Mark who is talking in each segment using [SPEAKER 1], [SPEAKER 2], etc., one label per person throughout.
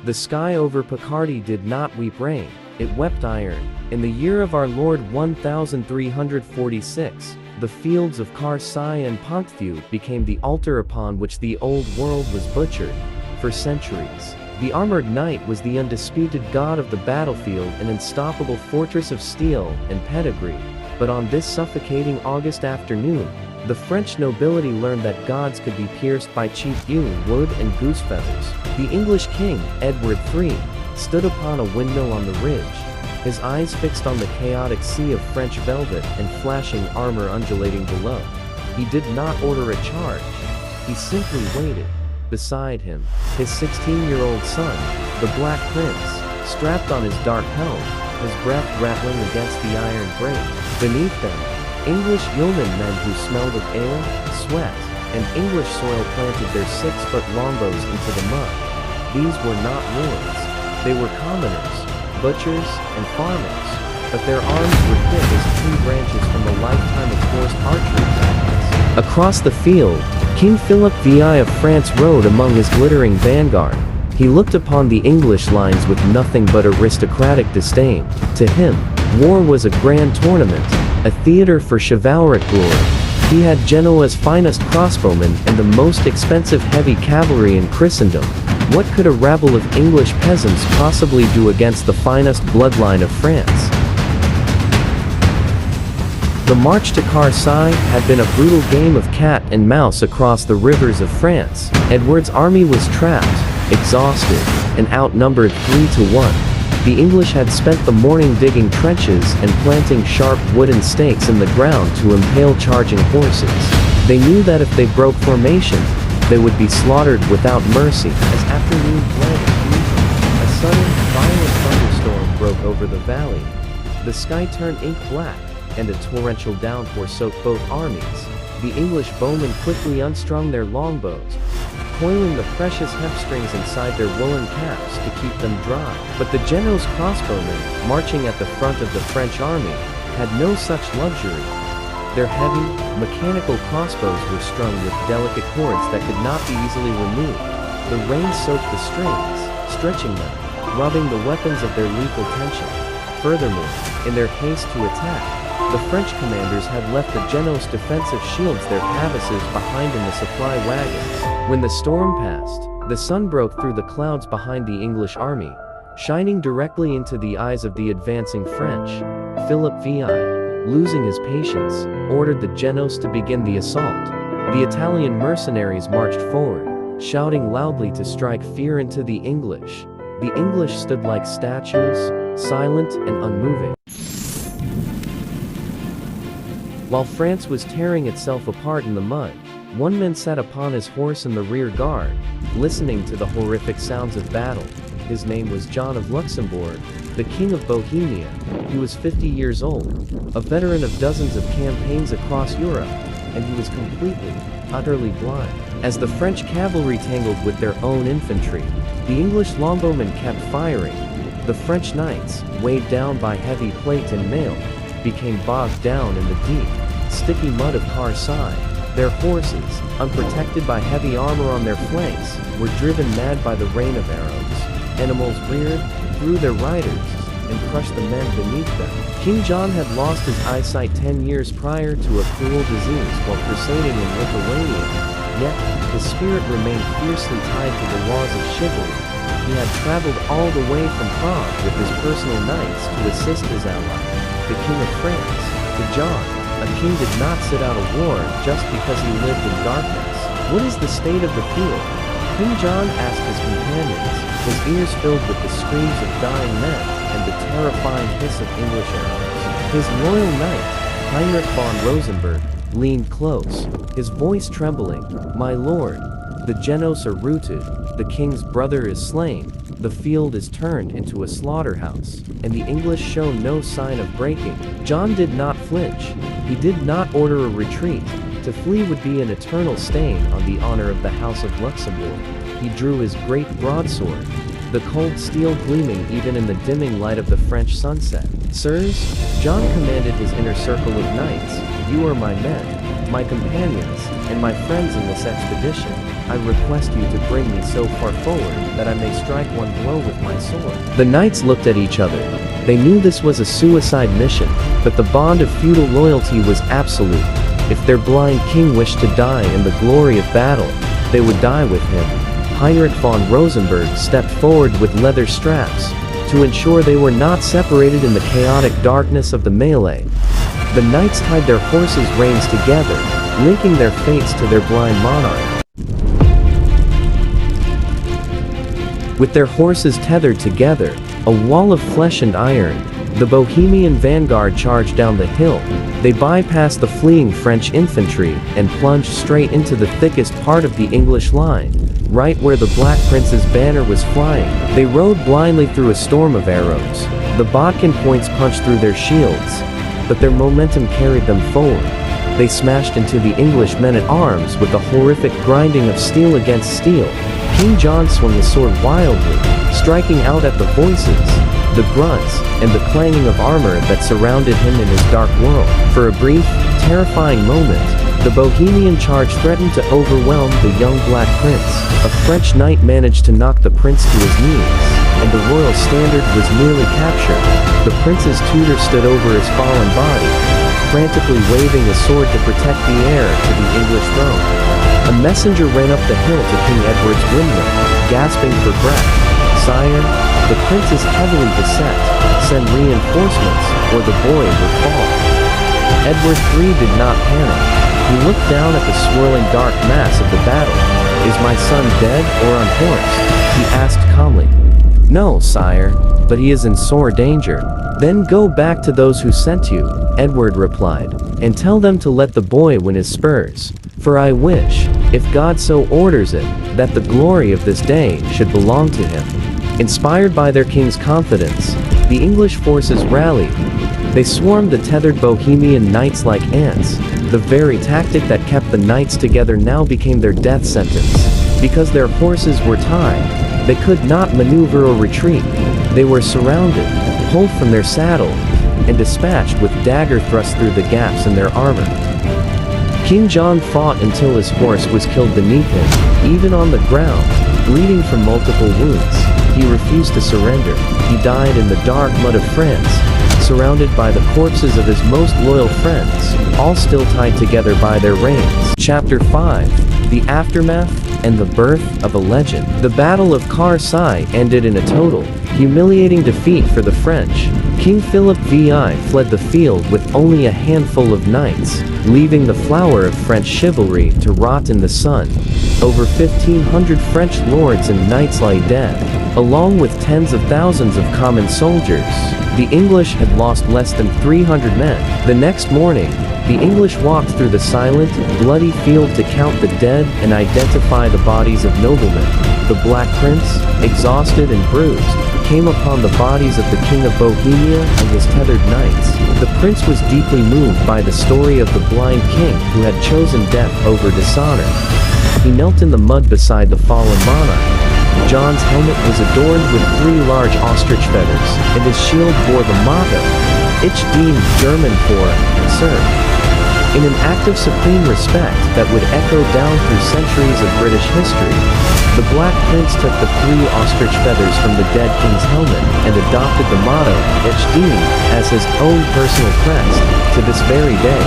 [SPEAKER 1] The sky over Picardy did not weep rain, it wept iron. In the year of our Lord 1346, the fields of Crécy and Ponthieu became the altar upon which the old world was butchered. For centuries, the armored knight was the undisputed god of the battlefield, an unstoppable fortress of steel and pedigree. But on this suffocating August afternoon, the French nobility learned that gods could be pierced by cheap yew, wood and goose feathers. The English king, Edward III, stood upon a windmill on the ridge, his eyes fixed on the chaotic sea of French velvet and flashing armor undulating below. He did not order a charge. He simply waited. Beside him, his 16-year-old son, the Black Prince, strapped on his dark helm, his breath rattling against the iron grate. Beneath them, English yeomen men who smelled of ale, sweat, and English soil planted their 6-foot longbows into the mud. These were not lords. They were commoners, butchers, and farmers, but their arms were thick as tree branches from a lifetime of forced archery practice. Across the field, King Philip VI of France rode among his glittering vanguard. He looked upon the English lines with nothing but aristocratic disdain. To him, war was a grand tournament, a theater for chivalric glory. He had Genoa's finest crossbowmen and the most expensive heavy cavalry in Christendom. What could a rabble of English peasants possibly do against the finest bloodline of France? The march to Crécy had been a brutal game of cat and mouse across the rivers of France. Edward's army was trapped, exhausted, and outnumbered 3-1. The English had spent the morning digging trenches and planting sharp wooden stakes in the ground to impale charging horses. They knew that if they broke formation, they would be slaughtered without mercy. As afternoon bled in evening, a sudden, violent thunderstorm broke over the valley. The sky turned ink black, and a torrential downpour soaked both armies. The English bowmen quickly unstrung their longbows, coiling the precious hemp strings inside their woolen caps to keep them dry. But the Genoese crossbowmen, marching at the front of the French army, had no such luxury. Their heavy, mechanical crossbows were strung with delicate cords that could not be easily removed. The rain soaked the strings, stretching them, robbing the weapons of their lethal tension. Furthermore, in their haste to attack, the French commanders had left the Genoese defensive shields their cavesses behind in the supply wagons. When the storm passed, the sun broke through the clouds behind the English army, shining directly into the eyes of the advancing French. Philip VI, losing his patience, ordered the Genoese to begin the assault. The Italian mercenaries marched forward, shouting loudly to strike fear into the English. The English stood like statues, silent and unmoving. While France was tearing itself apart in the mud, one man sat upon his horse in the rear guard, listening to the horrific sounds of battle. His name was John of Luxembourg, the King of Bohemia. He was 50 years old, a veteran of dozens of campaigns across Europe, and he was completely, utterly blind. As the French cavalry tangled with their own infantry, the English longbowmen kept firing. The French knights, weighed down by heavy plate and mail, became bogged down in the deep, sticky mud of Crécy. Their horses, unprotected by heavy armor on their flanks, were driven mad by the rain of arrows. Animals reared, threw their riders, and crushed the men beneath them. King John had lost his eyesight 10 years prior to a cruel disease while crusading in Lithuania, yet his spirit remained fiercely tied to the laws of chivalry. He had traveled all the way from Prague with his personal knights to assist his ally, the King of France. To John, a king did not sit out a war just because he lived in darkness. What is the state of the field? King John asked his companions, his ears filled with the screams of dying men and the terrifying hiss of English arrows. His loyal knight, Heinrich von Rosenberg, leaned close, his voice trembling. "My lord, the Genoese are routed, the king's brother is slain, the field is turned into a slaughterhouse, and the English show no sign of breaking." John did not flinch. He did not order a retreat. To flee would be an eternal stain on the honor of the House of Luxembourg. He drew his great broadsword, the cold steel gleaming even in the dimming light of the French sunset. "Sirs," John commanded his inner circle of knights, "you are my men, my companions, and my friends in this expedition. I request you to bring me so far forward that I may strike one blow with my sword." The knights looked at each other. They knew this was a suicide mission, but the bond of feudal loyalty was absolute. If their blind king wished to die in the glory of battle, they would die with him. Heinrich von Rosenberg stepped forward with leather straps to ensure they were not separated in the chaotic darkness of the melee. The knights tied their horses' reins together, linking their fates to their blind monarch. With their horses tethered together, a wall of flesh and iron, the Bohemian vanguard charged down the hill. They bypassed the fleeing French infantry and plunged straight into the thickest part of the English line, right where the Black Prince's banner was flying. They rode blindly through a storm of arrows. The bodkin points punched through their shields, but their momentum carried them forward. They smashed into the English men-at-arms with a horrific grinding of steel against steel. King John swung his sword wildly, striking out at the voices, the grunts, and the clanging of armor that surrounded him in his dark world. For a brief, terrifying moment, the Bohemian charge threatened to overwhelm the young Black Prince. A French knight managed to knock the prince to his knees, and the royal standard was nearly captured. The prince's tutor stood over his fallen body, frantically waving a sword to protect the heir to the English throne. A messenger ran up the hill to King Edward's windmill, gasping for breath. "Sire, the prince is heavily beset. Send reinforcements, or the boy will fall." Edward III did not panic. He looked down at the swirling dark mass of the battle. "Is my son dead or unhorsed?" he asked calmly. "No, sire, but he is in sore danger." "Then go back to those who sent you," Edward replied, "and tell them to let the boy win his spurs. For I wish, if God so orders it, that the glory of this day should belong to him." Inspired by their king's confidence, the English forces rallied. They swarmed the tethered Bohemian knights like ants. The very tactic that kept the knights together now became their death sentence. Because their horses were tied, they could not maneuver or retreat. They were surrounded, pulled from their saddles, and dispatched with dagger thrusts through the gaps in their armor. King John fought until his horse was killed beneath him, even on the ground, bleeding from multiple wounds. He refused to surrender. He died in the dark mud of France, surrounded by the corpses of his most loyal friends, all still tied together by their reins. Chapter 5: The Aftermath and the Birth of a Legend. The Battle of Crécy ended in a total, humiliating defeat for the French. King Philip VI fled the field with only a handful of knights, leaving the flower of French chivalry to rot in the sun. Over 1,500 French lords and knights lay dead, along with tens of thousands of common soldiers. The English had lost less than 300 men. The next morning, the English walked through the silent, bloody field to count the dead and identify the bodies of noblemen. The Black Prince, exhausted and bruised, came upon the bodies of the King of Bohemia and his tethered knights. The prince was deeply moved by the story of the blind king who had chosen death over dishonor. He knelt in the mud beside the fallen monarch. John's helmet was adorned with 3 large ostrich feathers, and his shield bore the motto, Ich dien German for, serve. In an act of supreme respect that would echo down through centuries of British history, the Black Prince took the 3 ostrich feathers from the dead king's helmet and adopted the motto, Ich dien, as his own personal crest. To this very day,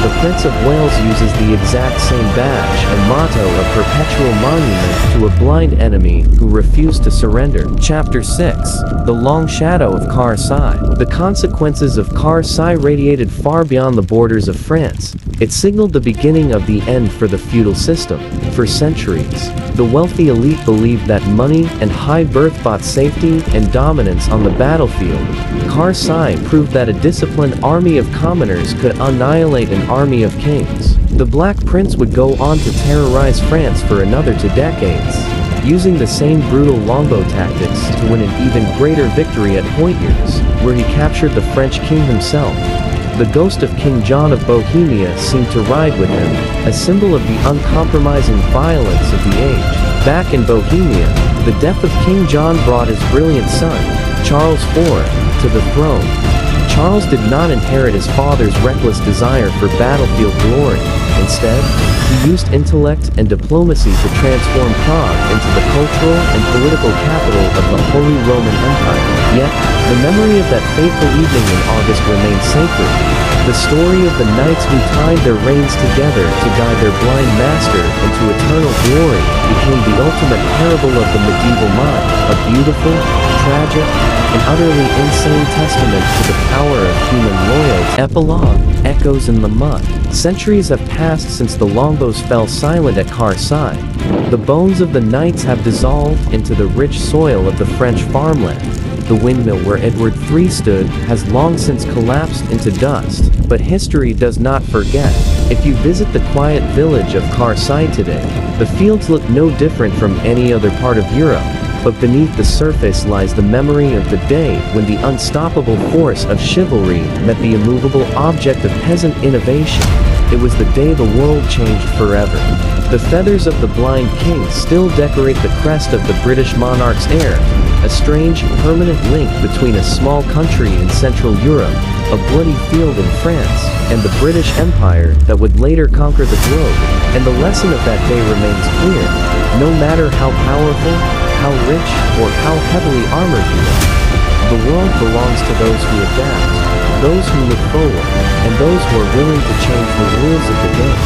[SPEAKER 1] the Prince of Wales uses the exact same badge and motto, a perpetual monument to a blind enemy who refused to surrender. Chapter 6: The Long Shadow of Crécy. The consequences of Crécy radiated far beyond the borders of France. It signaled the beginning of the end for the feudal system. For centuries, the wealthy elite believed that money and high birth bought safety and dominance on the battlefield. Crécy proved that a disciplined army of commoners could annihilate an army of kings. The Black Prince would go on to terrorize France for another 2 decades, using the same brutal longbow tactics to win an even greater victory at Poitiers, where he captured the French king himself. The ghost of King John of Bohemia seemed to ride with him, a symbol of the uncompromising violence of the age. Back in Bohemia, the death of King John brought his brilliant son, Charles IV, to the throne. Charles did not inherit his father's reckless desire for battlefield glory. Instead, he used intellect and diplomacy to transform Prague into the cultural and political capital of the Holy Roman Empire. Yet, the memory of that fateful evening in August remains sacred. The story of the knights who tied their reins together to guide their blind master into eternal glory became the ultimate parable of the medieval mind, a beautiful, tragic, and utterly insane testament to the power of human loyalty. Epilogue: Echoes in the mud. Centuries have passed since the longbows fell silent at Crécy. The bones of the knights have dissolved into the rich soil of the French farmland. The windmill where Edward III stood has long since collapsed into dust, but history does not forget. If you visit the quiet village of Crécy today, the fields look no different from any other part of Europe, but beneath the surface lies the memory of the day when the unstoppable force of chivalry met the immovable object of peasant innovation. It was the day the world changed forever. The feathers of the blind king still decorate the crest of the British monarch's heir, a strange, permanent link between a small country in Central Europe, a bloody field in France, and the British Empire that would later conquer the globe. And the lesson of that day remains clear. No matter how powerful, how rich, or how heavily armored you are, the world belongs to those who adapt, those who look forward, and those who are willing to change the rules of the game.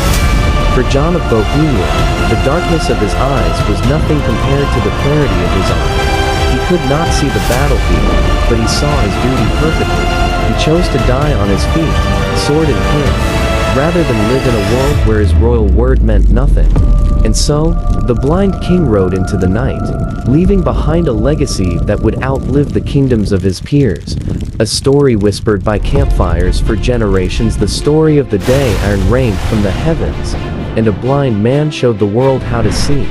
[SPEAKER 1] For John of Bohemia, the darkness of his eyes was nothing compared to the clarity of his arm. He could not see the battlefield, but he saw his duty perfectly. He chose to die on his feet, sword in hand, rather than live in a world where his royal word meant nothing. And so, the blind king rode into the night, leaving behind a legacy that would outlive the kingdoms of his peers. A story whispered by campfires for generations, the story of the day iron rained from the heavens, and a blind man showed the world how to see.